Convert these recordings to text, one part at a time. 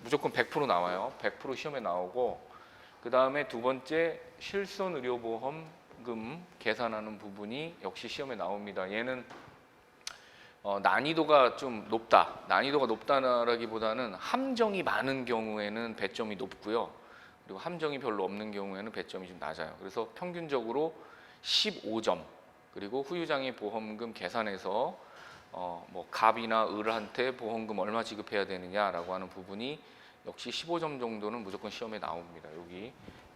무조건 100% 나와요. 100% 시험에 나오고, 그 다음에 두 번째 실손의료보험금 계산하는 부분이 역시 시험에 나옵니다. 얘는 난이도가 좀 높다. 난이도가 높다라기보다는 함정이 많은 경우에는 배점이 높고요. 그리고 함정이 별로 없는 경우에는 배점이 좀 낮아요. 그래서 평균적으로 15점. 그리고 후유장애 보험금 계산해서 뭐 갑이나 을한테 보험금 얼마 지급해야 되느냐라고 하는 부분이 역시 15점 정도는 무조건 시험에 나옵니다.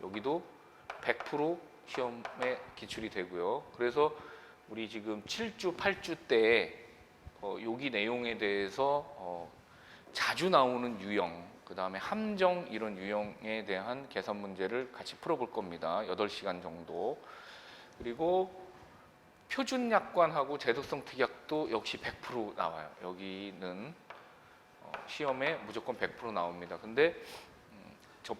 여기도 100% 시험에 기출이 되고요. 그래서 우리 지금 7주, 8주 때 여기 내용에 대해서 자주 나오는 유형, 그 다음에 함정 이런 유형에 대한 계산 문제를 같이 풀어볼 겁니다. 8시간 정도. 그리고 표준 약관하고 제도성 특약도 역시 100% 나와요. 여기는 시험에 무조건 100% 나옵니다. 근데 저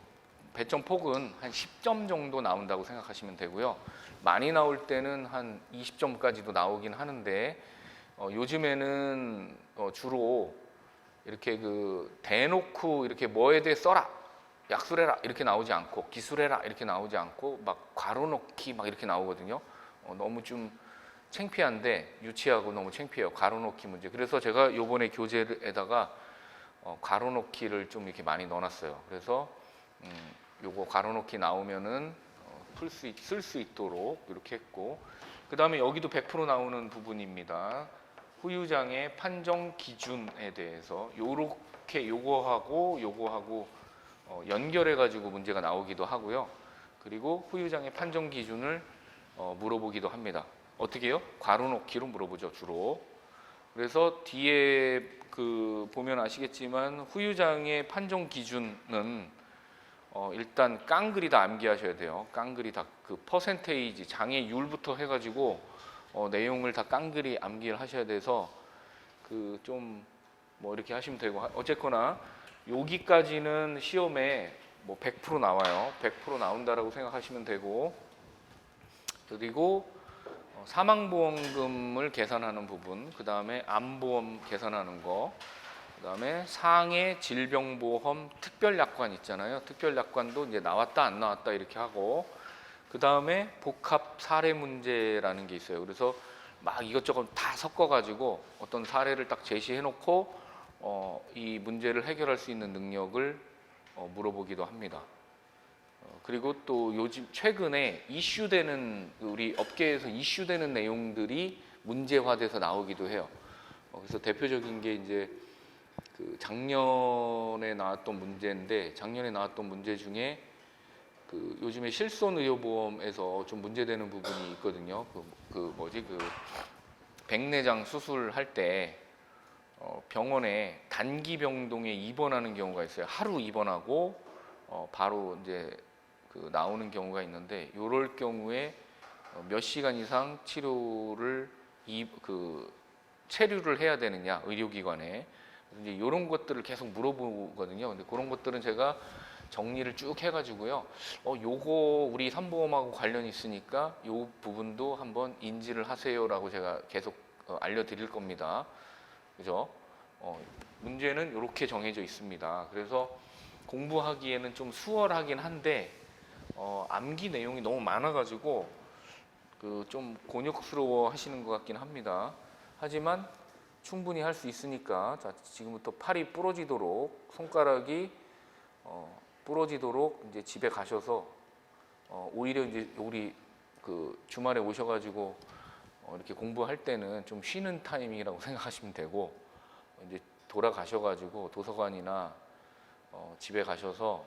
배점 폭은 한 10점 정도 나온다고 생각하시면 되고요. 많이 나올 때는 한 20점까지도 나오긴 하는데 요즘에는 주로 이렇게 대놓고 이렇게 뭐에 대해 써라, 약술해라 이렇게 나오지 않고, 기술해라 이렇게 나오지 않고 막 괄호 넣기 막 이렇게 나오거든요. 너무 좀 창피한데, 유치하고 너무 창피해요. 괄호 넣기 문제. 그래서 제가 요번에 교재에다가 괄호 넣기를 좀 이렇게 많이 넣어놨어요. 그래서 요거 괄호 넣기 나오면은 쓸 수 있도록 이렇게 했고, 그 다음에 여기도 100% 나오는 부분입니다. 후유장애 판정 기준에 대해서 요렇게 요거하고 연결해 가지고 문제가 나오기도 하고요. 그리고 후유장애 판정 기준을 물어보기도 합니다. 어떻게 해요? 괄호 넣기로 물어보죠, 주로. 그래서 뒤에 보면 아시겠지만 후유장애 판정 기준은 일단 깡그리 다 암기하셔야 돼요. 깡그리 다 퍼센테이지, 장애율부터 해가지고 내용을 다 깡그리 암기를 하셔야 돼서 좀 뭐 이렇게 하시면 되고, 어쨌거나 여기까지는 시험에 뭐 100% 나와요. 100% 나온다라고 생각하시면 되고, 그리고 사망보험금을 계산하는 부분, 그 다음에 암보험 계산하는 거, 그 다음에 상해 질병보험 특별약관 있잖아요. 특별약관도 이제 나왔다 안 나왔다 이렇게 하고, 그 다음에 복합 사례 문제라는 게 있어요. 그래서 막 이것저것 다 섞어가지고 어떤 사례를 딱 제시해놓고 이 문제를 해결할 수 있는 능력을 물어보기도 합니다. 그리고 또 요즘 최근에 이슈되는, 우리 업계에서 이슈되는 내용들이 문제화돼서 나오기도 해요. 그래서 대표적인 게 이제 작년에 나왔던 문제인데, 작년에 나왔던 문제 중에 요즘에 실손의료보험에서 좀 문제되는 부분이 있거든요. 백내장 수술할 때 병원에 단기 병동에 입원하는 경우가 있어요. 하루 입원하고 바로 이제 나오는 경우가 있는데, 이럴 경우에 몇 시간 이상 체류를 해야 되느냐, 의료기관에. 이제 이런 것들을 계속 물어보거든요. 근데 그런 것들은 제가 정리를 쭉 해가지고요. 요거 우리 산보험하고 관련이 있으니까 요 부분도 한번 인지를 하세요라고 제가 계속 알려드릴 겁니다. 그죠? 문제는 이렇게 정해져 있습니다. 그래서 공부하기에는 좀 수월하긴 한데 암기 내용이 너무 많아가지고 좀 곤욕스러워 하시는 것 같긴 합니다. 하지만 충분히 할 수 있으니까, 자, 지금부터 팔이 부러지도록, 손가락이 부러지도록 이제 집에 가셔서 오히려 이제 우리 주말에 오셔가지고 이렇게 공부할 때는 좀 쉬는 타이밍이라고 생각하시면 되고, 이제 돌아가셔가지고 도서관이나 집에 가셔서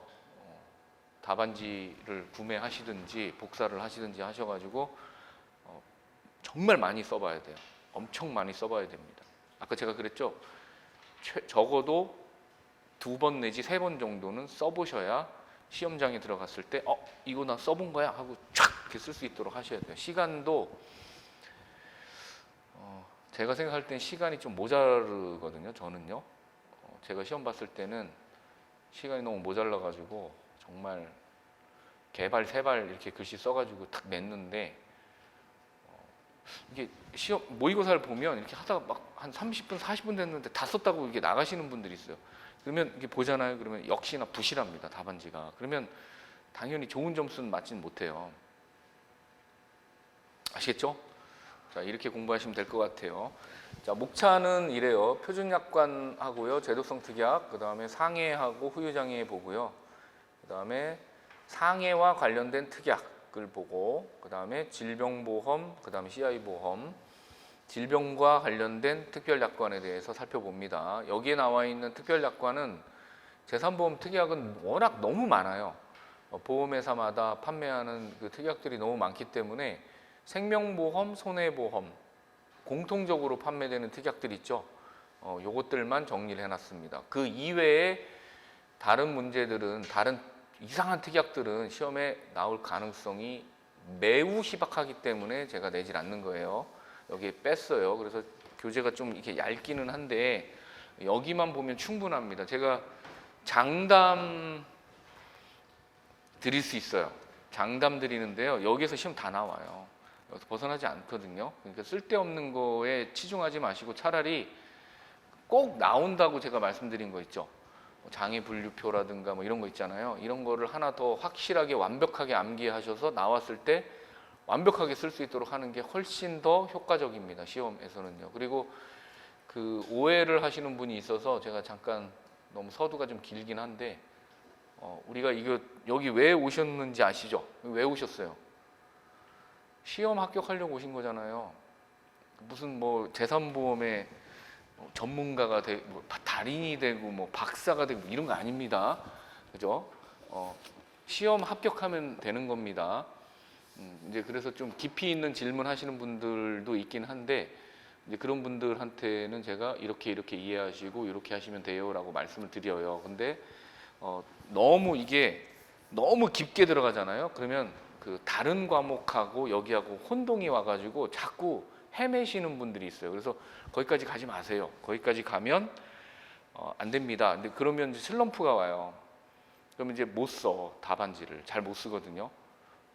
답안지를 구매하시든지 복사를 하시든지 하셔가지고 정말 많이 써봐야 돼요. 엄청 많이 써봐야 됩니다. 아까 제가 그랬죠? 적어도 2번 내지 3번 정도는 써보셔야 시험장에 들어갔을 때 이거 나 써본 거야 하고 촥 이렇게 쓸 수 있도록 하셔야 돼요. 시간도 제가 생각할 땐 시간이 좀 모자르거든요. 저는요. 제가 시험 봤을 때는 시간이 너무 모자라 가지고 정말 개발 세발 이렇게 글씨 써가지고 탁 냈는데, 이게 시험 모의고사를 보면 이렇게 하다가 막 한 30분 40분 됐는데 다 썼다고 이렇게 나가시는 분들이 있어요. 그러면 이렇게 보잖아요. 그러면 역시나 부실합니다. 답안지가. 그러면 당연히 좋은 점수는 맞지는 못해요. 아시겠죠? 자, 이렇게 공부하시면 될 것 같아요. 자, 목차는 이래요. 표준약관하고요, 제도성 특약, 그 다음에 상해하고 후유장애 보고요, 그 다음에 상해와 관련된 특약을 보고, 그 다음에 질병보험, 그 다음에 CI보험, 질병과 관련된 특별약관에 대해서 살펴봅니다. 여기에 나와 있는 특별약관은 재산보험 특약은 워낙 너무 많아요. 보험회사마다 판매하는 그 특약들이 너무 많기 때문에 생명보험, 손해보험 공통적으로 판매되는 특약들 있죠. 요것들만 정리를 해놨습니다. 그 이외에 다른 문제들은, 다른 이상한 특약들은 시험에 나올 가능성이 매우 희박하기 때문에 제가 내질 않는 거예요. 여기에 뺐어요. 그래서 교재가 좀 이렇게 얇기는 한데 여기만 보면 충분합니다. 제가 장담 드릴 수 있어요. 장담 드리는데요. 여기에서 시험 다 나와요. 여기서 벗어나지 않거든요. 그러니까 쓸데없는 거에 치중하지 마시고 차라리 꼭 나온다고 제가 말씀드린 거 있죠. 장애 분류표라든가 뭐 이런 거 있잖아요. 이런 거를 하나 더 확실하게 완벽하게 암기하셔서 나왔을 때 완벽하게 쓸 수 있도록 하는 게 훨씬 더 효과적입니다. 시험에서는요. 그리고 그 오해를 하시는 분이 있어서 제가 잠깐 너무 서두가 좀 길긴 한데 우리가 이거 여기 왜 오셨는지 아시죠? 왜 오셨어요? 시험 합격하려고 오신 거잖아요. 무슨 뭐 재산보험의 전문가가 되고 뭐 달인이 되고 뭐 박사가 되고 이런 거 아닙니다. 그죠? 시험 합격하면 되는 겁니다. 이제 그래서 좀 깊이 있는 질문 하시는 분들도 있긴 한데 이제 그런 분들한테는 제가 이렇게 이해하시고 이렇게 하시면 돼요라고 말씀을 드려요. 근데 너무 이게 너무 깊게 들어가잖아요. 그러면 그 다른 과목하고 여기하고 혼동이 와가지고 자꾸 헤매시는 분들이 있어요. 그래서 거기까지 가지 마세요. 거기까지 가면 안 됩니다. 근데 그러면 이제 슬럼프가 와요. 그러면 이제 못 써. 답안지를 잘 못 쓰거든요.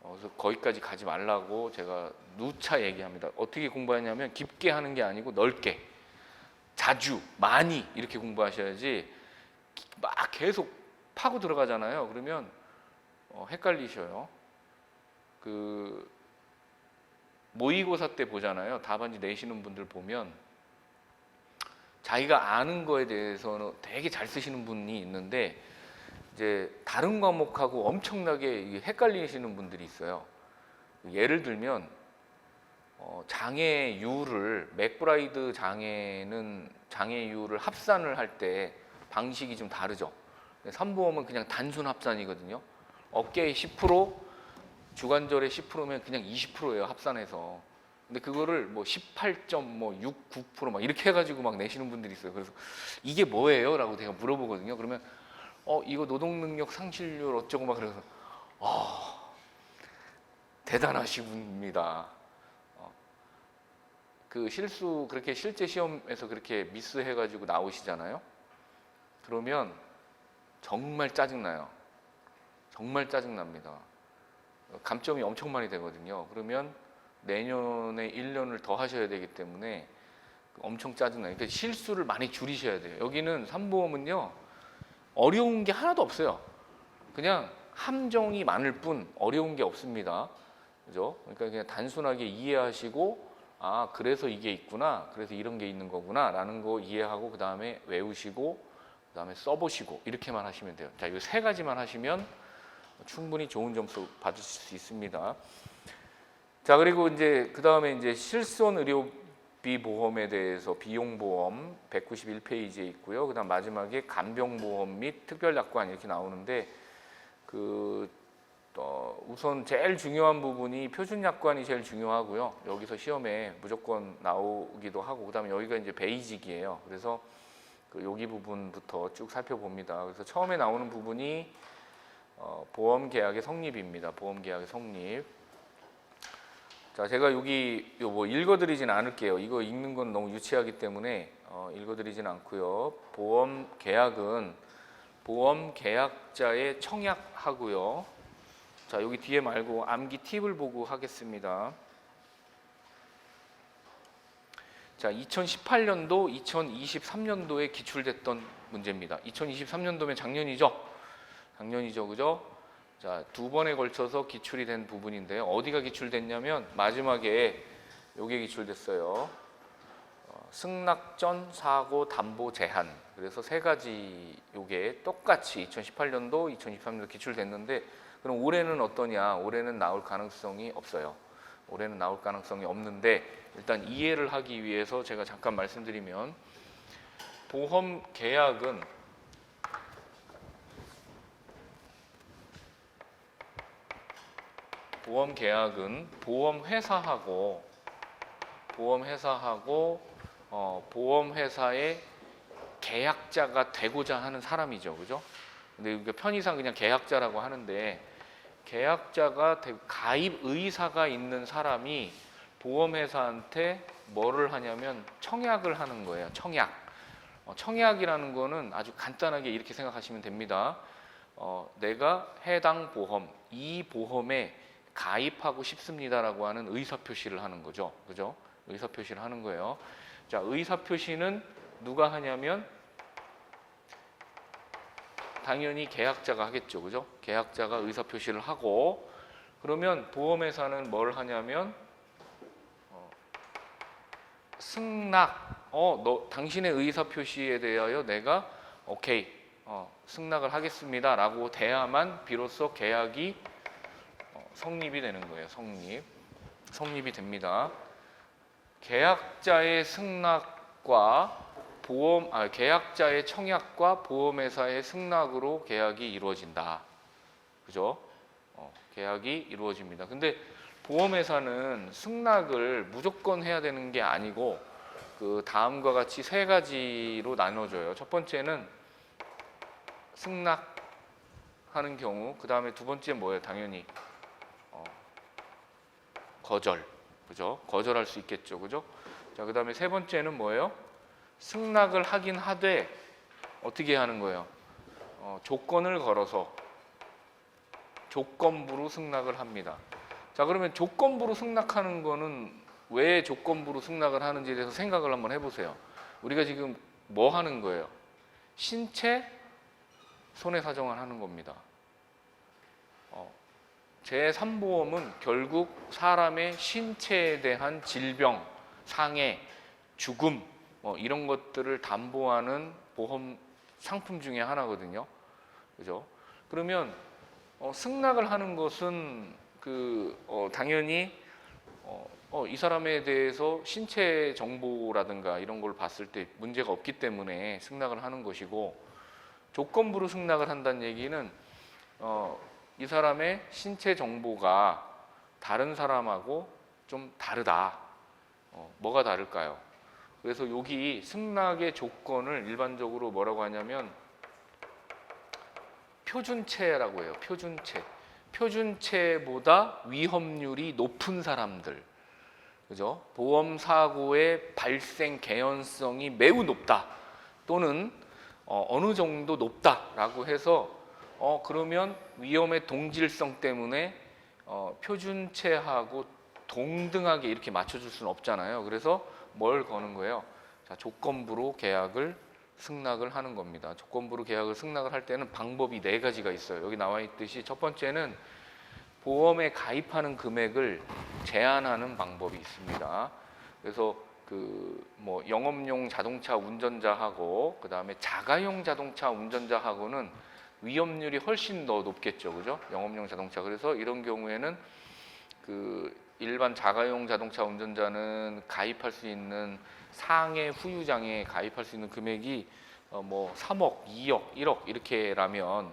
그래서 거기까지 가지 말라고 제가 누차 얘기합니다. 어떻게 공부하냐면 깊게 하는 게 아니고 넓게, 자주, 많이 이렇게 공부하셔야지 막 계속 파고 들어가잖아요. 그러면 헷갈리셔요. 그 모의고사 때 보잖아요. 답안지 내시는 분들 보면 자기가 아는 거에 대해서는 되게 잘 쓰시는 분이 있는데 이제 다른 과목하고 엄청나게 헷갈리시는 분들이 있어요. 예를 들면 장애유를 맥브라이드 장애는 장애유를 합산을 할 때 방식이 좀 다르죠. 산보험은 그냥 단순 합산이거든요. 어깨의 10%, 주관절의 10%면 그냥 20%예요, 합산해서. 근데 그거를 뭐 18.6, 9%막 이렇게 해가지고 막 내시는 분들이 있어요. 그래서 이게 뭐예요? 라고 제가 물어보거든요. 그러면 이거 노동능력 상실률 어쩌고 막 그래서 대단하시군입니다. 그 실수 그렇게 실제 시험에서 그렇게 미스해가지고 나오시잖아요. 그러면 정말 짜증나요. 정말 짜증납니다. 감점이 엄청 많이 되거든요. 그러면 내년에 1년을 더 하셔야 되기 때문에 엄청 짜증나요. 그러니까 실수를 많이 줄이셔야 돼요. 여기는 산보험은요 어려운 게 하나도 없어요. 그냥 함정이 많을 뿐 어려운 게 없습니다. 그죠? 그러니까 그냥 단순하게 이해하시고 그래서 이게 있구나, 그래서 이런 게 있는 거구나 라는 거 이해하고 그 다음에 외우시고 그 다음에 써보시고 이렇게만 하시면 돼요. 자, 이 세 가지만 하시면 충분히 좋은 점수 받으실 수 있습니다. 자, 그리고 이제 그 다음에 이제 실손 의료비 보험에 대해서 비용보험 191페이지에 있고요. 그 다음 마지막에 간병보험 및 특별약관 이렇게 나오는데 우선 제일 중요한 부분이 표준약관이 제일 중요하고요. 여기서 시험에 무조건 나오기도 하고 그 다음에 여기가 이제 베이직이에요. 그래서 여기 부분부터 쭉 살펴봅니다. 그래서 처음에 나오는 부분이 보험계약의 성립입니다. 보험계약의 성립. 자, 제가 여기 뭐 읽어드리진 않을게요. 이거 읽는 건 너무 유치하기 때문에 읽어드리진 않고요. 보험계약은 보험계약자의 청약하고요. 자, 여기 뒤에 말고 암기 팁을 보고 하겠습니다. 자, 2018년도, 2023년도에 기출됐던 문제입니다. 2023년도면 작년이죠? 작년이죠, 그죠? 자, 두 번에 걸쳐서 기출이 된 부분인데요. 어디가 기출됐냐면 마지막에 요게 기출됐어요. 승낙전 사고 담보 제한. 그래서 세 가지 요게 똑같이 2018년도, 2023년도 기출됐는데 그럼 올해는 어떠냐? 올해는 나올 가능성이 없어요. 올해는 나올 가능성이 없는데 일단 이해를 하기 위해서 제가 잠깐 말씀드리면 보험 계약은 보험회사의 계약자가 되고자 하는 사람이죠, 그죠? 근데 편의상 그냥 계약자라고 하는데 계약자가 가입 의사가 있는 사람이 보험회사한테 뭐를 하냐면 청약을 하는 거예요. 청약이라는 거는 아주 간단하게 이렇게 생각하시면 됩니다. 내가 해당 보험, 이 보험에 가입하고 싶습니다라고 하는 의사표시를 하는 거죠. 그죠? 의사표시를 하는 거예요. 자, 의사표시는 누가 하냐면 당연히 계약자가 하겠죠. 그죠? 계약자가 의사표시를 하고 그러면 보험회사는 뭘 하냐면 승낙, 당신의 의사표시에 대하여 내가 오케이, 승낙을 하겠습니다 라고 돼야만 비로소 계약이 성립이 되는 거예요. 성립이 됩니다. 계약자의 승낙과 계약자의 청약과 보험회사의 승낙으로 계약이 이루어진다. 그죠? 계약이 이루어집니다. 근데 보험회사는 승낙을 무조건 해야 되는 게 아니고 그 다음과 같이 세 가지로 나눠져요. 첫 번째는 승낙하는 경우, 그 다음에 두 번째 뭐예요? 당연히 거절, 그죠? 거절할 수 있겠죠, 그죠? 자, 그 다음에 세 번째는 뭐예요? 승낙을 하긴 하되 어떻게 하는 거예요? 조건을 걸어서 조건부로 승낙을 합니다. 자, 그러면 조건부로 승낙하는 거는 왜 조건부로 승낙을 하는지에 대해서 생각을 한번 해보세요. 우리가 지금 뭐 하는 거예요? 신체 손해사정을 하는 겁니다. 제3보험은 결국 사람의 신체에 대한 질병, 상해, 죽음 이런 것들을 담보하는 보험 상품 중에 하나거든요. 그죠? 그러면 승낙을 하는 것은 당연히 이 사람에 대해서 신체 정보라든가 이런 걸 봤을 때 문제가 없기 때문에 승낙을 하는 것이고, 조건부로 승낙을 한다는 얘기는 이 사람의 신체 정보가 다른 사람하고 좀 다르다. 뭐가 다를까요? 그래서 여기 승낙의 조건을 일반적으로 뭐라고 하냐면 표준체라고 해요. 표준체보다 위험률이 높은 사람들, 그죠? 보험 사고의 발생 개연성이 매우 높다, 또는 어느 정도 높다라고 해서 그러면 위험의 동질성 때문에 표준체하고 동등하게 이렇게 맞춰줄 수는 없잖아요. 그래서 뭘 거는 거예요? 자, 조건부로 계약을 승낙을 하는 겁니다. 조건부로 계약을 승낙을 할 때는 방법이 네 가지가 있어요. 여기 나와 있듯이 첫 번째는 보험에 가입하는 금액을 제한하는 방법이 있습니다. 그래서 영업용 자동차 운전자하고 그다음에 자가용 자동차 운전자하고는 위험률이 훨씬 더 높겠죠, 그죠? 영업용 자동차. 그래서 이런 경우에는 일반 자가용 자동차 운전자는 가입할 수 있는 상해 후유장에 가입할 수 있는 금액이 3억, 2억, 1억 이렇게라면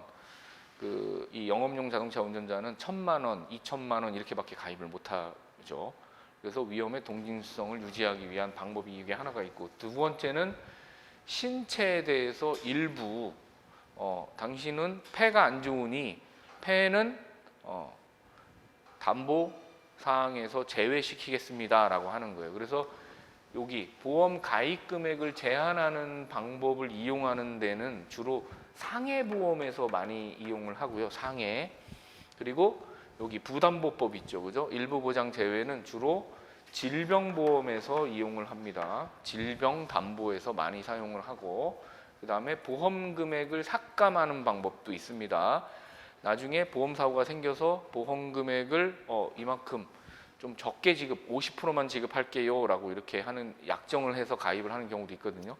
이 영업용 자동차 운전자는 1,000만 원, 2천만 원 이렇게밖에 가입을 못하죠. 그래서 위험의 동질성을 유지하기 위한 방법이 이게 하나가 있고, 두 번째는 신체에 대해서 일부 당신은 폐가 안 좋으니 폐는 담보 사항에서 제외시키겠습니다라고 하는 거예요. 그래서 여기 보험 가입 금액을 제한하는 방법을 이용하는 데는 주로 상해보험에서 많이 이용을 하고요. 상해. 그리고 여기 부담보법 있죠, 그죠? 일부 보장 제외는 주로 질병보험에서 이용을 합니다. 질병담보에서 많이 사용을 하고, 그 다음에 보험 금액을 삭감하는 방법도 있습니다. 나중에 보험 사고가 생겨서 보험 금액을 이만큼 좀 적게 지급, 50%만 지급할게요 라고 이렇게 하는 약정을 해서 가입을 하는 경우도 있거든요.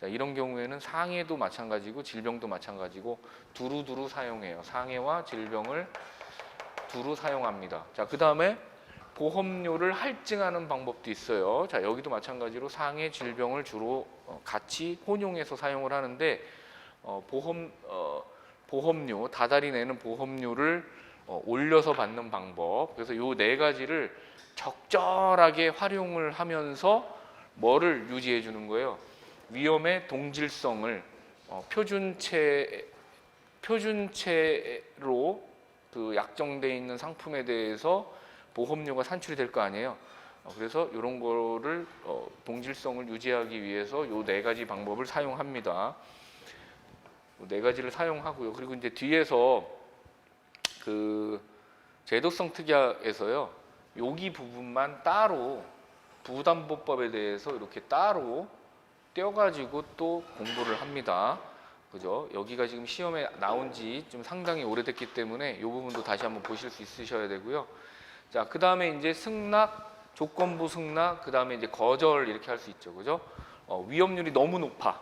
자, 이런 경우에는 상해도 마찬가지고 질병도 마찬가지고 두루두루 사용해요. 상해와 질병을 두루 사용합니다. 자, 그 다음에 보험료를 할증하는 방법도 있어요. 자, 여기도 마찬가지로 상해, 질병을 주로 같이 혼용해서 사용을 하는데 보험료, 다달이 내는 보험료를 올려서 받는 방법. 그래서 요 네 가지를 적절하게 활용을 하면서 뭐를 유지해 주는 거예요? 위험의 동질성을 표준체로 그 약정돼 있는 상품에 대해서 보험료가 산출이 될 거 아니에요. 그래서 이런 거를 동질성을 유지하기 위해서 요 네 가지 방법을 사용합니다. 네 가지를 사용하고요. 그리고 이제 뒤에서 그 제도성 특약에서요, 여기 부분만 따로 부담보법에 대해서 이렇게 따로 떼어가지고 또 공부를 합니다. 그죠? 여기가 지금 시험에 나온 지 좀 상당히 오래됐기 때문에 이 부분도 다시 한번 보실 수 있으셔야 되고요. 자, 그 다음에 이제 승낙, 조건부 승낙, 그 다음에 이제 거절 이렇게 할 수 있죠. 그죠? 위험률이 너무 높아.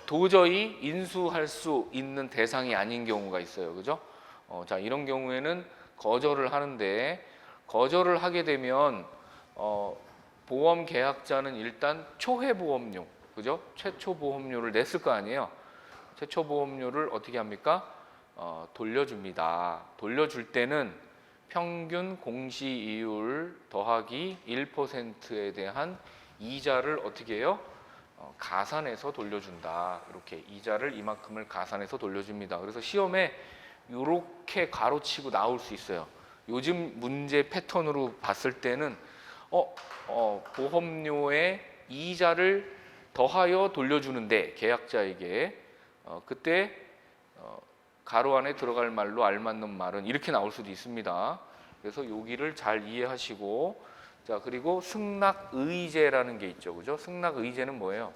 도저히 인수할 수 있는 대상이 아닌 경우가 있어요. 그죠? 자, 이런 경우에는 거절을 하는데, 거절을 하게 되면 보험 계약자는 일단 초회 보험료, 그죠? 최초 보험료를 냈을 거 아니에요. 최초 보험료를 어떻게 합니까? 돌려줍니다. 돌려줄 때는 평균 공시이율 더하기 1%에 대한 이자를 어떻게 해요? 가산해서 돌려준다. 이렇게 이자를 이만큼을 가산해서 돌려줍니다. 그래서 시험에 이렇게 가로치고 나올 수 있어요. 요즘 문제 패턴으로 봤을 때는 보험료의 이자를 더하여 돌려주는데 계약자에게 그때 가로 안에 들어갈 말로 알맞는 말은 이렇게 나올 수도 있습니다. 그래서 여기를 잘 이해하시고, 자, 그리고 승낙의제라는 게 있죠. 그죠? 승낙의제는 뭐예요?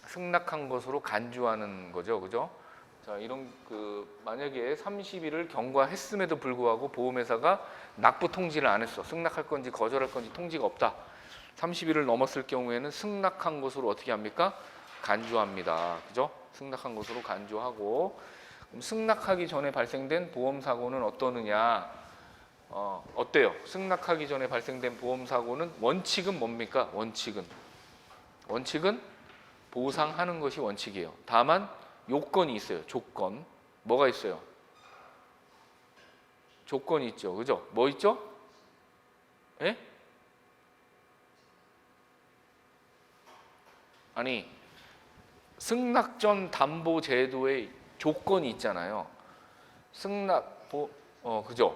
승낙한 것으로 간주하는 거죠. 그죠? 자, 이런 만약에 30일을 경과했음에도 불구하고 보험회사가 납부 통지를 안 했어. 승낙할 건지 거절할 건지 통지가 없다. 30일을 넘었을 경우에는 승낙한 것으로 어떻게 합니까? 간주합니다. 그죠? 승낙한 것으로 간주하고, 그럼 승낙하기 전에 발생된 보험 사고는 어떠느냐? 어때요? 승낙하기 전에 발생된 보험 사고는 원칙은 뭡니까? 원칙은 보상하는 것이 원칙이에요. 다만 요건이 있어요. 조건. 뭐가 있어요? 조건이 있죠. 그죠? 뭐 있죠? 예? 아니, 승낙 전 담보 제도의 조건이 있잖아요. 그죠?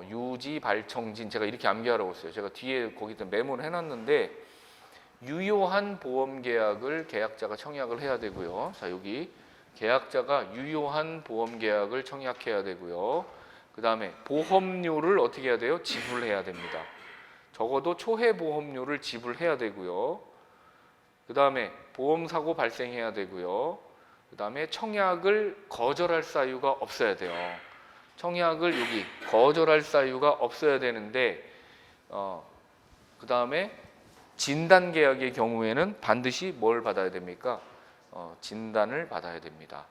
유지 발청진, 제가 이렇게 암기하라고 했어요. 제가 뒤에 거기다 메모를 해놨는데, 유효한 보험 계약을 계약자가 청약을 해야 되고요. 자, 여기 계약자가 유효한 보험 계약을 청약해야 되고요. 그 다음에 보험료를 어떻게 해야 돼요? 지불해야 됩니다. 적어도 초회 보험료를 지불해야 되고요. 그 다음에 보험사고 발생해야 되고요. 그 다음에 청약을 거절할 사유가 없어야 돼요. 청약을 여기 거절할 사유가 없어야 되는데, 그 다음에 진단계약의 경우에는 반드시 뭘 받아야 됩니까? 진단을 받아야 됩니다.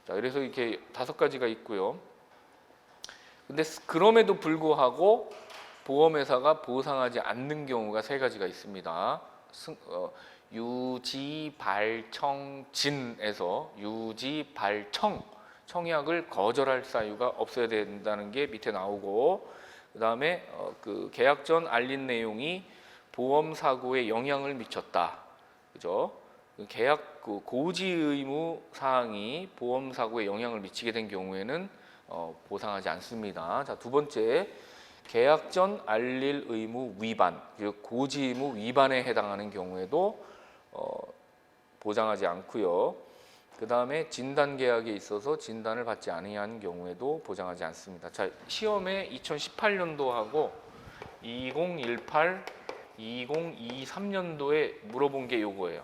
자, 그래서 이렇게 5가지가 있고요. 근데 그럼에도 불구하고 보험회사가 보상하지 않는 경우가 3가지가 있습니다. 유지발청진에서 청약을 거절할 사유가 없어야 된다는 게 밑에 나오고, 그 다음에 그 계약 전 알린 내용이 보험 사고에 영향을 미쳤다. 그죠? 계약 고지 의무 사항이 보험 사고에 영향을 미치게 된 경우에는 보상하지 않습니다. 자, 2번째, 계약 전 알릴 의무 위반, 고지 의무 위반에 해당하는 경우에도 보장하지 않고요. 그 다음에 진단 계약에 있어서 진단을 받지 아니한 경우에도 보장하지 않습니다. 자, 시험에 2018년도하고 2018 2023년도에 물어본 게 요거예요.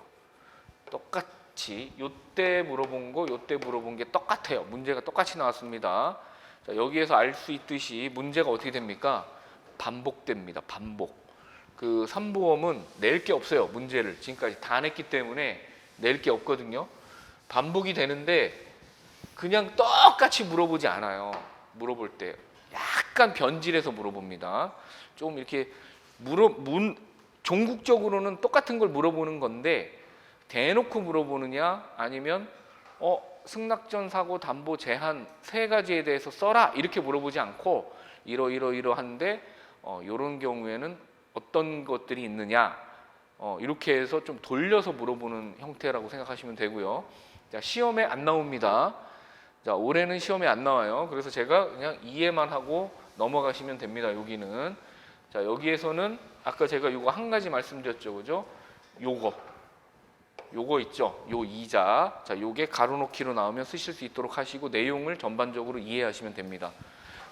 똑같이 요때 물어본 거 요때 물어본 게 똑같아요. 문제가 똑같이 나왔습니다. 자, 여기에서 알 수 있듯이 문제가 어떻게 됩니까? 반복됩니다. 반복. 그 삼보험은 낼 게 없어요. 문제를 지금까지 다 냈기 때문에 낼 게 없거든요. 반복이 되는데 그냥 똑같이 물어보지 않아요. 물어볼 때 약간 변질해서 물어봅니다. 좀 이렇게 종국적으로는 똑같은 걸 물어보는 건데 대놓고 물어보느냐 아니면 승낙전 사고 담보 제한 세 가지에 대해서 써라 이렇게 물어보지 않고 이러한데 이런 경우에는 어떤 것들이 있느냐 이렇게 해서 좀 돌려서 물어보는 형태라고 생각하시면 되고요. 자, 시험에 안 나옵니다. 자, 올해는 시험에 안 나와요. 그래서 제가 그냥 이해만 하고 넘어가시면 됩니다. 여기는 자, 여기에서는 아까 제가 요거 한 가지 말씀드렸죠, 그죠? 요거 있죠, 요 이자. 자, 요게 가로놓기로 나오면 쓰실 수 있도록 하시고 내용을 전반적으로 이해하시면 됩니다.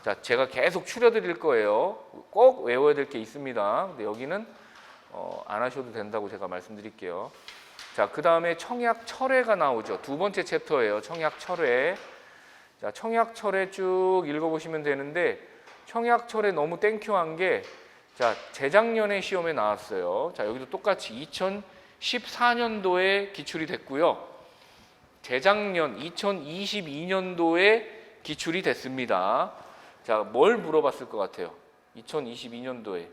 자, 제가 계속 추려드릴 거예요. 꼭 외워야 될 게 있습니다. 근데 여기는 안 하셔도 된다고 제가 말씀드릴게요. 자, 그 다음에 청약 철회가 나오죠. 두 번째 챕터예요. 청약 철회. 자, 청약 철회 쭉 읽어보시면 되는데 청약 철회 너무 땡큐한 게 자, 재작년에 시험에 나왔어요. 자, 여기도 똑같이 2014년도에 기출이 됐고요. 재작년 2022년도에 기출이 됐습니다. 자, 뭘 물어봤을 것 같아요? 2022년도에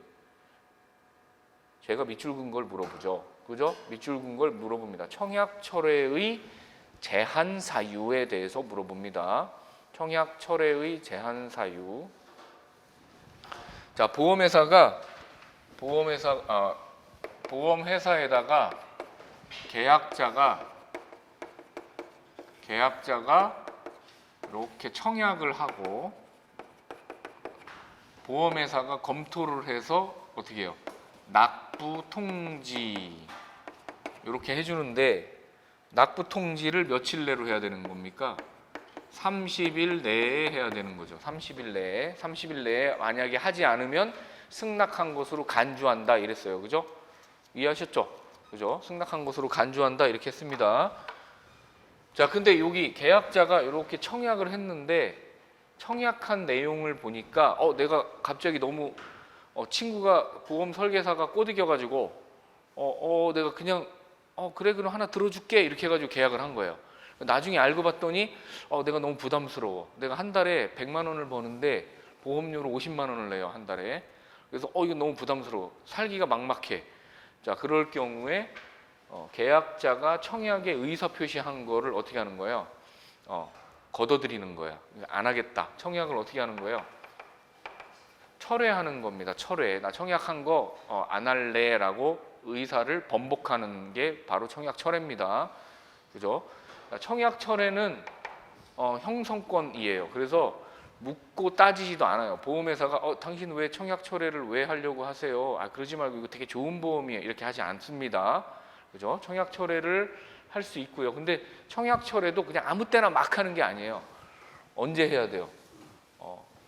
제가 밑줄 근 걸 물어보죠. 그죠? 밑줄 근 걸 물어봅니다. 청약 철회의 제한 사유에 대해서 물어봅니다. 청약 철회의 제한 사유. 자, 보험회사에다가 계약자가 이렇게 청약을 하고 보험회사가 검토를 해서 어떻게 해요? 납부 통지 이렇게 해주는데 납부 통지를 며칠 내로 해야 되는 겁니까? 30일 내에 해야 되는 거죠. 30일 내에 만약에 하지 않으면 승낙한 것으로 간주한다 이랬어요. 그죠? 이해하셨죠? 그죠? 승낙한 것으로 간주한다 이렇게 했습니다. 자, 근데 여기 계약자가 이렇게 청약을 했는데 청약한 내용을 보니까 내가 갑자기 너무 친구가 보험 설계사가 꼬드겨가지고 내가 그냥 그래 그럼 하나 들어줄게 이렇게 해가지고 계약을 한 거예요. 나중에 알고 봤더니 내가 너무 부담스러워. 내가 한 달에 100만 원을 버는데 보험료로 50만 원을 내요 한 달에. 그래서 이거 너무 부담스러워. 살기가 막막해. 자, 그럴 경우에 계약자가 청약에 의사 표시한 거를 어떻게 하는 거예요? 걷어들이는 거야. 안 하겠다. 청약을 어떻게 하는 거예요? 철회하는 겁니다. 철회. 나 청약한 거 안 할래라고 의사를 번복하는 게 바로 청약 철회입니다. 그죠? 청약 철회는 형성권이에요. 그래서 묻고 따지지도 않아요. 보험회사가 당신 왜 청약 철회를 왜 하려고 하세요? 그러지 말고 이거 되게 좋은 보험이에요. 이렇게 하지 않습니다. 그죠? 청약 철회를 할 수 있고요. 근데 청약 철회도 그냥 아무 때나 막 하는 게 아니에요. 언제 해야 돼요?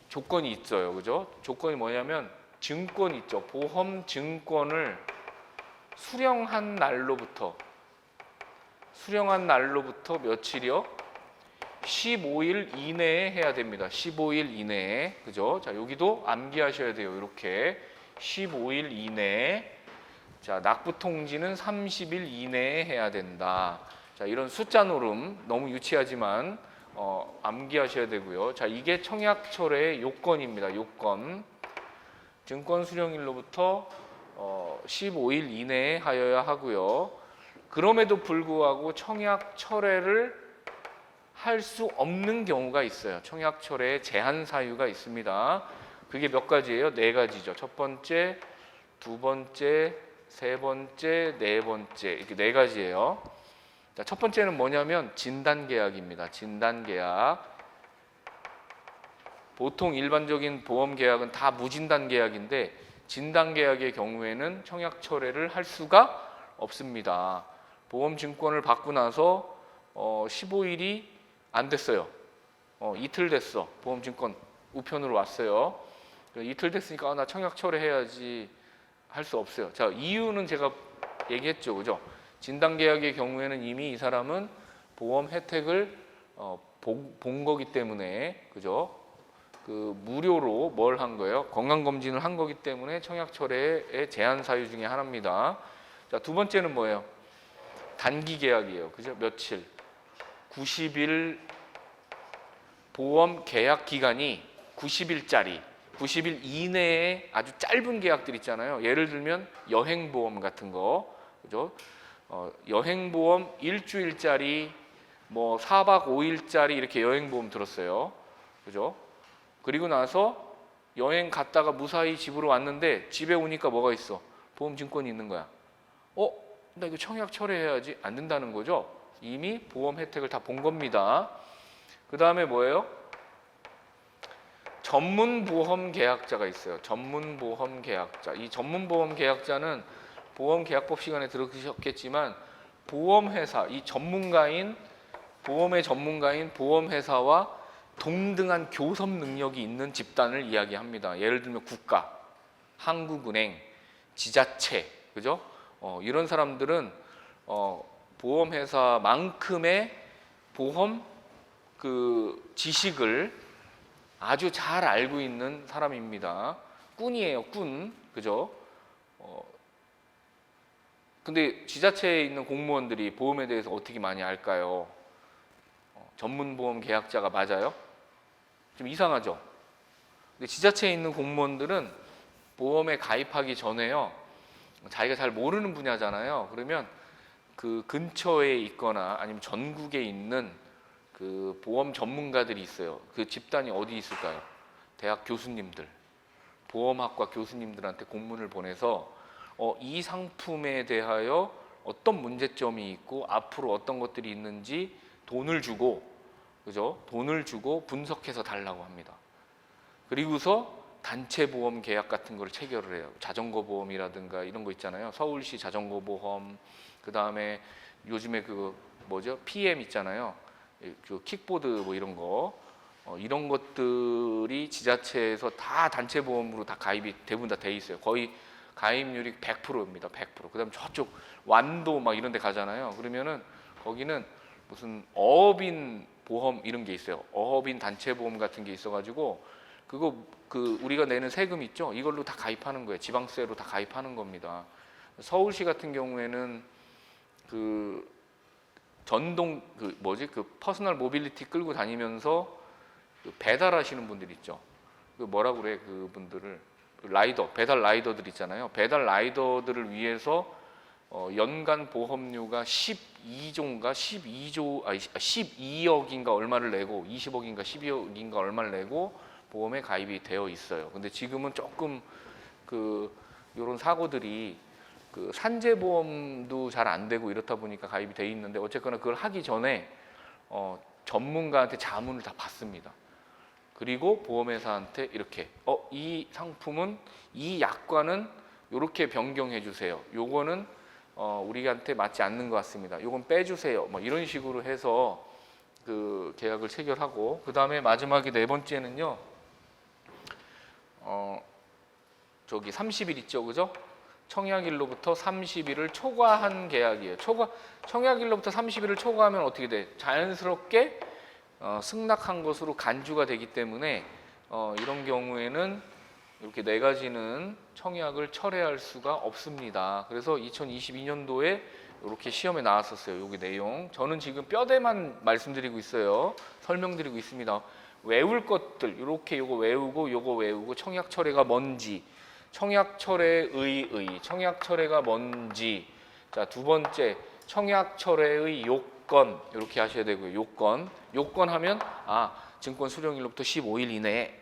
조건이 있어요. 그죠? 조건이 뭐냐면 증권 있죠. 보험 증권을 수령한 날로부터 며칠이요? 15일 이내에 해야 됩니다. 15일 이내에. 그죠? 자, 여기도 암기하셔야 돼요. 이렇게 15일 이내에. 자, 납부 통지는 30일 이내에 해야 된다. 자, 이런 숫자 노름 너무 유치하지만 암기하셔야 되고요. 자, 이게 청약 철회의 요건입니다. 요건. 증권 수령일로부터 15일 이내에 하여야 하고요. 그럼에도 불구하고 청약 철회를 할 수 없는 경우가 있어요. 청약 철회에 제한 사유가 있습니다. 그게 몇 가지예요? 네 가지죠. 첫 번째, 두 번째, 세 번째, 네 번째 이렇게 네 가지예요. 자, 첫 번째는 뭐냐면 진단계약입니다. 진단계약. 보통 일반적인 보험계약은 다 무진단 계약인데 진단계약의 경우에는 청약 철회를 할 수가 없습니다. 보험증권을 받고 나서 15일이 안 됐어요. 이틀 됐어. 보험증권 우편으로 왔어요. 이틀 됐으니까 나 청약 철회해야지 할 수 없어요. 자, 이유는 제가 얘기했죠, 그죠? 진단계약의 경우에는 이미 이 사람은 보험 혜택을 본 거기 때문에, 그죠? 그 무료로 뭘 한 거예요? 건강검진을 한 거기 때문에 청약철회의 제한 사유 중에 하나입니다. 자, 두 번째는 뭐예요? 단기 계약이에요. 그죠? 며칠? 90일 보험 계약 기간이 90일짜리, 90일 이내에 아주 짧은 계약들 있잖아요. 예를 들면 여행보험 같은 거, 그죠? 여행보험 일주일짜리, 뭐 4박 5일짜리 이렇게 여행보험 들었어요. 그죠? 그리고 나서 여행 갔다가 무사히 집으로 왔는데 집에 오니까 뭐가 있어? 보험증권이 있는 거야. 나 이거 청약 철회해야지. 안 된다는 거죠. 이미 보험 혜택을 다 본 겁니다. 그 다음에 뭐예요? 전문보험 계약자가 있어요. 전문보험 계약자. 이 전문보험 계약자는 보험계약법 시간에 들으셨겠지만 보험회사, 이 전문가인, 보험의 전문가인 보험회사와 동등한 교섭 능력이 있는 집단을 이야기합니다. 예를 들면 국가, 한국은행, 지자체, 그죠? 이런 사람들은 보험회사만큼의 보험 그 지식을 아주 잘 알고 있는 사람입니다. 꾼이에요, 꾼, 그죠? 근데 지자체에 있는 공무원들이 보험에 대해서 어떻게 많이 알까요? 전문보험 계약자가 맞아요? 좀 이상하죠? 근데 지자체에 있는 공무원들은 보험에 가입하기 전에요, 자기가 잘 모르는 분야잖아요. 그러면 그 근처에 있거나 아니면 전국에 있는 그 보험 전문가들이 있어요. 그 집단이 어디 있을까요? 대학 교수님들, 보험학과 교수님들한테 공문을 보내서 이 상품에 대하여 어떤 문제점이 있고 앞으로 어떤 것들이 있는지 돈을 주고, 그죠? 돈을 주고 분석해서 달라고 합니다. 그리고서 단체 보험 계약 같은 걸 체결을 해요. 자전거 보험이라든가 이런 거 있잖아요. 서울시 자전거 보험, 그 다음에 요즘에 그 뭐죠? PM 있잖아요. 그 킥보드 뭐 이런 거, 이런 것들이 지자체에서 다 단체 보험으로 다 가입이 대부분 다 돼 있어요. 거의 가입률이 100%입니다. 100%. 그다음 저쪽 완도 막 이런 데 가잖아요. 그러면은 거기는 무슨 어업인 보험 이런 게 있어요. 어업인 단체 보험 같은 게 있어가지고 그거 그 우리가 내는 세금 있죠. 이걸로 다 가입하는 거예요. 지방세로 다 가입하는 겁니다. 서울시 같은 경우에는 그 전동 그 뭐지 그 퍼스널 모빌리티 끌고 다니면서 그 배달하시는 분들 있죠. 그 뭐라 그래 그분들을 라이더 배달 라이더들 있잖아요. 배달 라이더들을 위해서 연간 보험료가 12조인가 12억인가 얼마를 내고 20억인가 12억인가 얼마를 내고 보험에 가입이 되어 있어요. 근데 지금은 조금 그 이런 사고들이 그 산재보험도 잘 안 되고 이렇다 보니까 가입이 돼 있는데 어쨌거나 그걸 하기 전에 전문가한테 자문을 다 받습니다. 그리고 보험회사한테 이렇게 이 상품은 이 약관은 이렇게 변경해 주세요. 요거는 우리한테 맞지 않는 것 같습니다. 요건 빼주세요. 뭐 이런 식으로 해서 그 계약을 체결하고 그 다음에 마지막에 네 번째는요. 저기 30일 있죠, 그죠? 청약일로부터 30일을 초과한 계약이에요. 청약일로부터 30일을 초과하면 어떻게 돼? 자연스럽게 승낙한 것으로 간주가 되기 때문에 이런 경우에는 이렇게 네 가지는 청약을 철회할 수가 없습니다. 그래서 2022년도에 이렇게 시험에 나왔었어요. 여기 내용. 저는 지금 뼈대만 말씀드리고 있어요. 설명드리고 있습니다. 외울 것들 이렇게 요거 외우고 청약 철회가 뭔지, 청약 철회의 청약 철회가 뭔지. 자, 두 번째 청약 철회의 요건 이렇게 하셔야 되고요. 요건 하면 증권 수령일로부터 15일 이내에.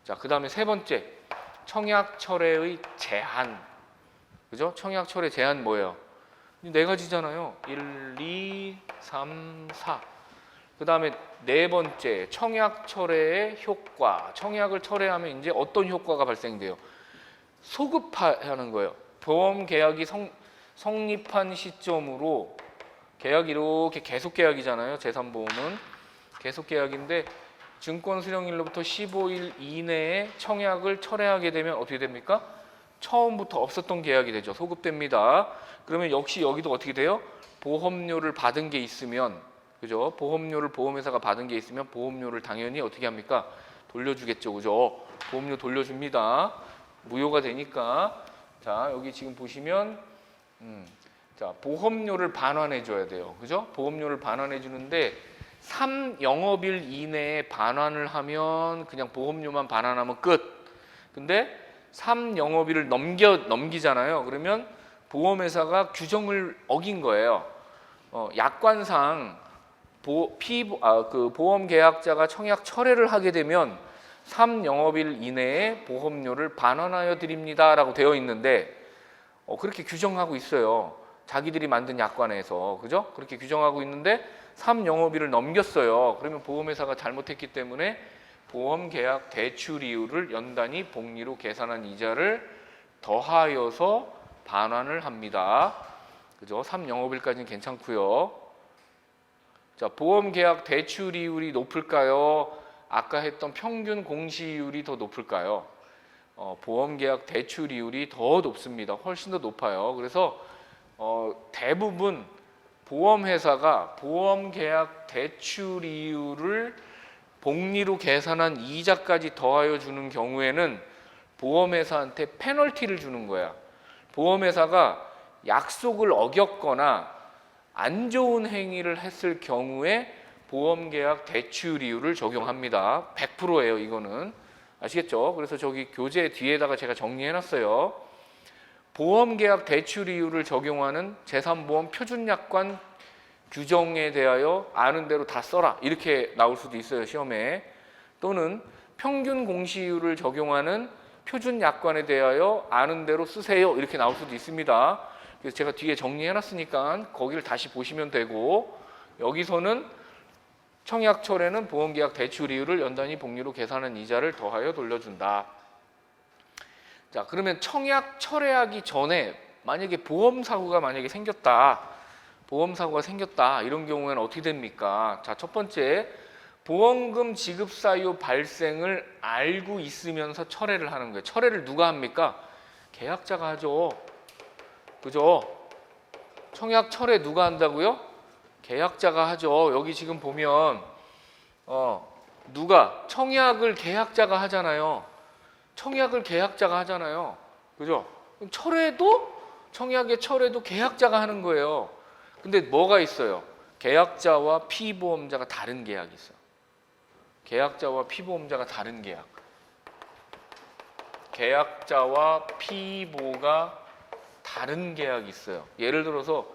자, 그다음에 세 번째 청약 철회의 제한. 그죠? 청약 철회 제한 뭐예요? 네 가지잖아요. 1, 2, 3, 4. 그다음에 네 번째 청약 철회의 효과. 청약을 철회하면 이제 어떤 효과가 발생돼요? 소급하는 거예요. 보험 계약이 성립한 시점으로 계약이 이렇게 계속 계약이잖아요. 재산보험은 계속 계약인데 증권 수령일로부터 15일 이내에 청약을 철회하게 되면 어떻게 됩니까? 처음부터 없었던 계약이 되죠. 소급됩니다. 그러면 역시 여기도 어떻게 돼요? 보험료를 받은 게 있으면, 그죠? 보험료를 보험회사가 받은 게 있으면 보험료를 당연히 어떻게 합니까? 돌려주겠죠, 그죠? 보험료 돌려줍니다. 무효가 되니까. 자, 여기 지금 보시면 자, 보험료를 반환해 줘야 돼요. 그죠? 보험료를 반환해 주는데 3영업일 이내에 반환을 하면 그냥 보험료만 반환하면 끝. 근데 3영업일을 넘기잖아요. 그러면 보험회사가 규정을 어긴 거예요. 약관상 그 보험계약자가 청약 철회를 하게 되면 3영업일 이내에 보험료를 반환하여 드립니다라고 되어 있는데 그렇게 규정하고 있어요. 자기들이 만든 약관에서. 그죠? 그렇게 규정하고 있는데 3영업일을 넘겼어요. 그러면 보험회사가 잘못했기 때문에 보험계약 대출 이율을 연단위 복리로 계산한 이자를 더하여서 반환을 합니다. 그죠? 3영업일까지는 괜찮고요. 자, 보험계약 대출 이율이 높을까요? 아까 했던 평균 공시이율이 더 높을까요? 보험계약 대출 이율이 더 높습니다. 훨씬 더 높아요. 그래서 대부분 보험회사가 보험계약 대출 이율을 복리로 계산한 이자까지 더하여 주는 경우에는 보험회사한테 페널티를 주는 거야. 보험회사가 약속을 어겼거나 안 좋은 행위를 했을 경우에 보험계약 대출 이율을 적용합니다. 100%예요, 이거는. 아시겠죠? 그래서 저기 교재 뒤에다가 제가 정리해놨어요. 보험계약 대출 이율을 적용하는 제3보험 표준약관 규정에 대하여 아는 대로 다 써라. 이렇게 나올 수도 있어요, 시험에. 또는 평균 공시이율을 적용하는 표준약관에 대하여 아는 대로 쓰세요. 이렇게 나올 수도 있습니다. 그래서 제가 뒤에 정리해놨으니까 거기를 다시 보시면 되고, 여기서는 청약철에는 보험계약 대출 이율을 연단위 복리로 계산한 이자를 더하여 돌려준다. 자, 그러면 청약 철회하기 전에 만약에 보험사고가 생겼다. 보험사고가 생겼다. 이런 경우에는 어떻게 됩니까? 자, 첫 번째, 보험금 지급 사유 발생을 알고 있으면서 철회를 하는 거예요. 철회를 누가 합니까? 계약자가 하죠. 그죠? 청약 철회 누가 한다고요? 계약자가 하죠. 여기 지금 보면 누가 청약을 계약자가 하잖아요. 청약을 계약자가 하잖아요. 그죠? 그럼 청약의 철회도 계약자가 하는 거예요. 근데 뭐가 있어요? 계약자와 피보험자가 다른 계약이 있어요. 계약자와 피보험자가 다른 계약. 계약자와 피보가 다른 계약이 있어요. 예를 들어서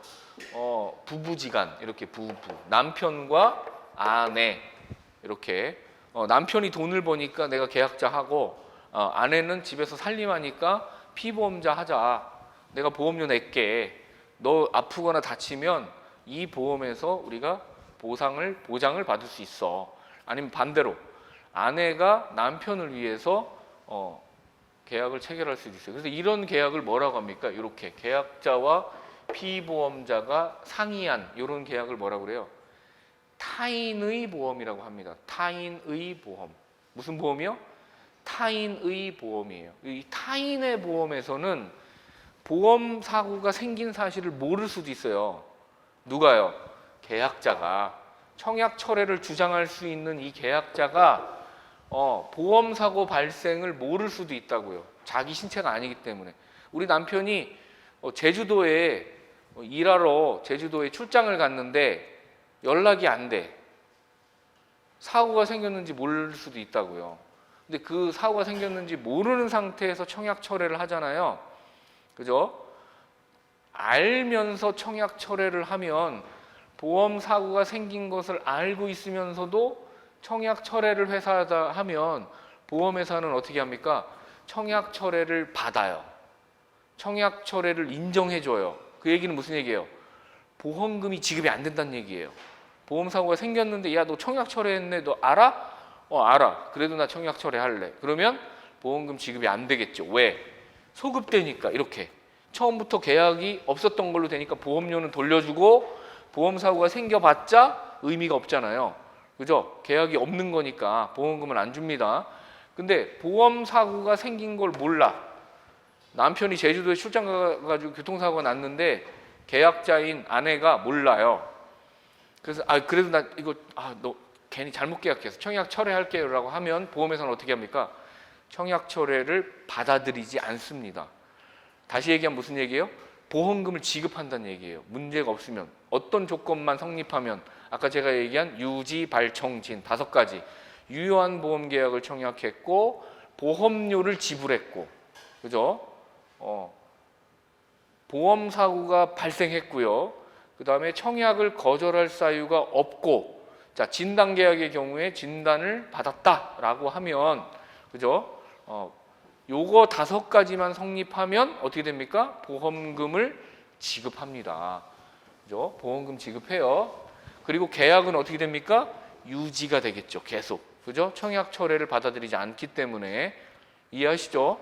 부부지간, 이렇게 부부, 남편과 아내 이렇게 남편이 돈을 버니까 내가 계약자하고 아내는 집에서 살림하니까 피보험자 하자. 내가 보험료 낼게. 너 아프거나 다치면 이 보험에서 우리가 보장을 받을 수 있어. 아니면 반대로 아내가 남편을 위해서 계약을 체결할 수도 있어요. 그래서 이런 계약을 뭐라고 합니까? 이렇게 계약자와 피보험자가 상의한 이런 계약을 뭐라고 그래요? 타인의 보험이라고 합니다. 타인의 보험. 무슨 보험이요? 타인의 보험이에요. 이 타인의 보험에서는 보험 사고가 생긴 사실을 모를 수도 있어요. 누가요? 계약자가. 청약 철회를 주장할 수 있는 이 계약자가 보험 사고 발생을 모를 수도 있다고요. 자기 신체가 아니기 때문에. 우리 남편이 제주도에 일하러 제주도에 출장을 갔는데 연락이 안 돼. 사고가 생겼는지 모를 수도 있다고요. 근데 그 사고가 생겼는지 모르는 상태에서 청약 철회를 하잖아요. 그죠? 알면서 청약 철회를 하면 보험 사고가 생긴 것을 알고 있으면서도 청약 철회를 회사하다 하면 보험회사는 어떻게 합니까? 청약 철회를 받아요. 청약 철회를 인정해줘요. 그 얘기는 무슨 얘기예요? 보험금이 지급이 안 된다는 얘기예요. 보험 사고가 생겼는데 야, 너 청약 철회했네. 너 알아? 알아. 그래도 나 청약 철회할래. 그러면 보험금 지급이 안 되겠죠. 왜? 소급되니까. 이렇게 처음부터 계약이 없었던 걸로 되니까 보험료는 돌려주고 보험 사고가 생겨봤자 의미가 없잖아요. 그죠? 계약이 없는 거니까 보험금을 안 줍니다. 근데 보험 사고가 생긴 걸 몰라. 남편이 제주도에 출장 가가지고 교통사고가 났는데 계약자인 아내가 몰라요. 그래서 그래도 나 이거 너 괜히 잘못 계약해서 청약 철회할게요라고 하면 보험회사는 어떻게 합니까? 청약 철회를 받아들이지 않습니다. 다시 얘기하면 무슨 얘기예요? 보험금을 지급한다는 얘기예요. 문제가 없으면 어떤 조건만 성립하면 아까 제가 얘기한 유지, 발청진 5가지 유효한 보험 계약을 청약했고 보험료를 지불했고 그죠? 보험 사고가 발생했고요. 그 다음에 청약을 거절할 사유가 없고 자 진단 계약의 경우에 진단을 받았다라고 하면 그죠? 요거 5가지만 성립하면 어떻게 됩니까? 보험금을 지급합니다. 그죠? 보험금 지급해요. 그리고 계약은 어떻게 됩니까? 유지가 되겠죠. 계속. 그죠? 청약 철회를 받아들이지 않기 때문에 이해하시죠?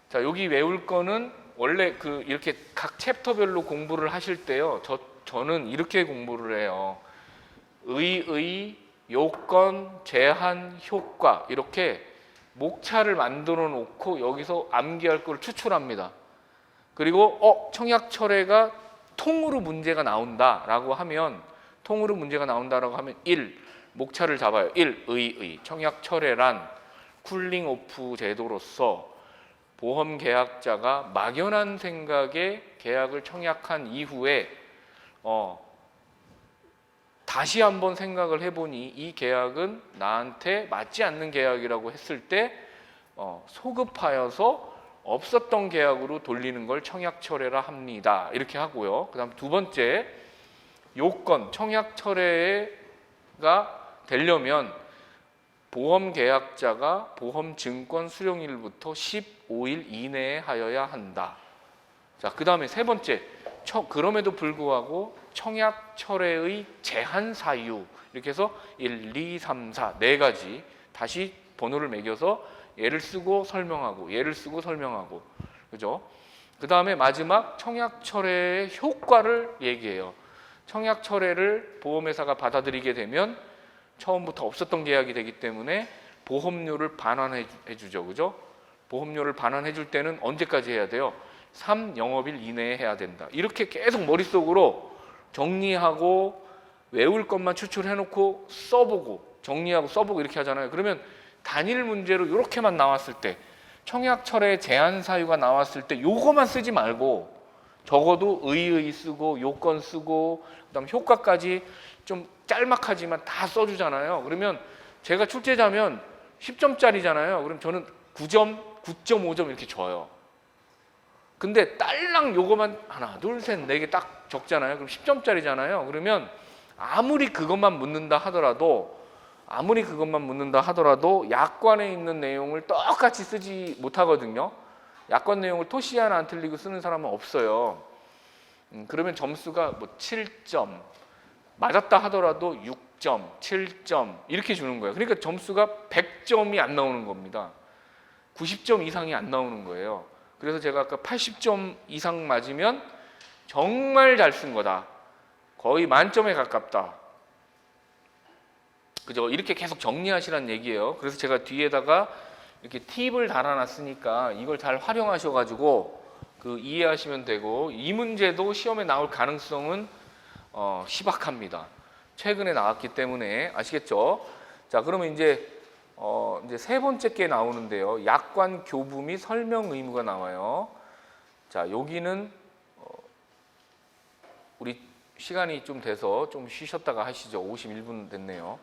자, 여기 외울 거는 원래 이렇게 각 챕터별로 공부를 하실 때요. 저는 이렇게 공부를 해요. 의의, 요건, 제한, 효과 이렇게 목차를 만들어 놓고 여기서 암기할 걸 추출합니다. 그리고 청약 철회가 통으로 문제가 나온다라고 하면 1. 목차를 잡아요. 1. 의의. 청약 철회란 쿨링 오프 제도로서 보험 계약자가 막연한 생각에 계약을 청약한 이후에 다시 한번 생각을 해보니 이 계약은 나한테 맞지 않는 계약이라고 했을 때 소급하여서 없었던 계약으로 돌리는 걸 청약 철회라 합니다. 이렇게 하고요. 그 다음 2번째 요건 청약 철회가 되려면 보험 계약자가 보험 증권 수령일부터 15일 이내에 하여야 한다. 자, 그 다음에 3번째 그럼에도 불구하고 청약 철회의 제한 사유 이렇게 해서 1, 2, 3, 4 4가지 다시 번호를 매겨서 예를 쓰고 설명하고 그죠? 그 다음에 마지막 청약 철회의 효과를 얘기해요. 청약 철회를 보험회사가 받아들이게 되면 처음부터 없었던 계약이 되기 때문에 보험료를 반환해 주죠. 그죠? 보험료를 반환해 줄 때는 언제까지 해야 돼요? 3영업일 이내에 해야 된다. 이렇게 계속 머릿속으로 정리하고 외울 것만 추출해 놓고 써보고 정리하고 써보고 이렇게 하잖아요. 그러면 단일 문제로 이렇게만 나왔을 때 청약 철회 제한 사유가 나왔을 때 요거만 쓰지 말고 적어도 의의 쓰고 요건 쓰고 그다음 효과까지 좀 짤막하지만 다 써주잖아요. 그러면 제가 출제자면 10점짜리잖아요. 그럼 저는 9점, 9.5점 이렇게 줘요. 근데 딸랑 요거만 하나, 둘, 셋, 네 개 딱 적잖아요. 그럼 10점짜리잖아요. 그러면 아무리 그것만 묻는다 하더라도 약관에 있는 내용을 똑같이 쓰지 못하거든요. 약관 내용을 토시 하나 안 틀리고 쓰는 사람은 없어요. 그러면 점수가 뭐 7점, 맞았다 하더라도 6점, 7점 이렇게 주는 거예요. 그러니까 점수가 100점이 안 나오는 겁니다. 90점 이상이 안 나오는 거예요. 그래서 제가 아까 80점 이상 맞으면 정말 잘 쓴 거다. 거의 만점에 가깝다. 그죠? 이렇게 계속 정리하시라는 얘기예요. 그래서 제가 뒤에다가 이렇게 팁을 달아놨으니까 이걸 잘 활용하셔가지고 이해하시면 되고 이 문제도 시험에 나올 가능성은 희박합니다. 최근에 나왔기 때문에 아시겠죠? 자, 그러면 이제 3번째 게 나오는데요. 약관 교부 및 설명 의무가 나와요. 자, 여기는 우리 시간이 좀 돼서 좀 쉬셨다가 하시죠. 51분 됐네요.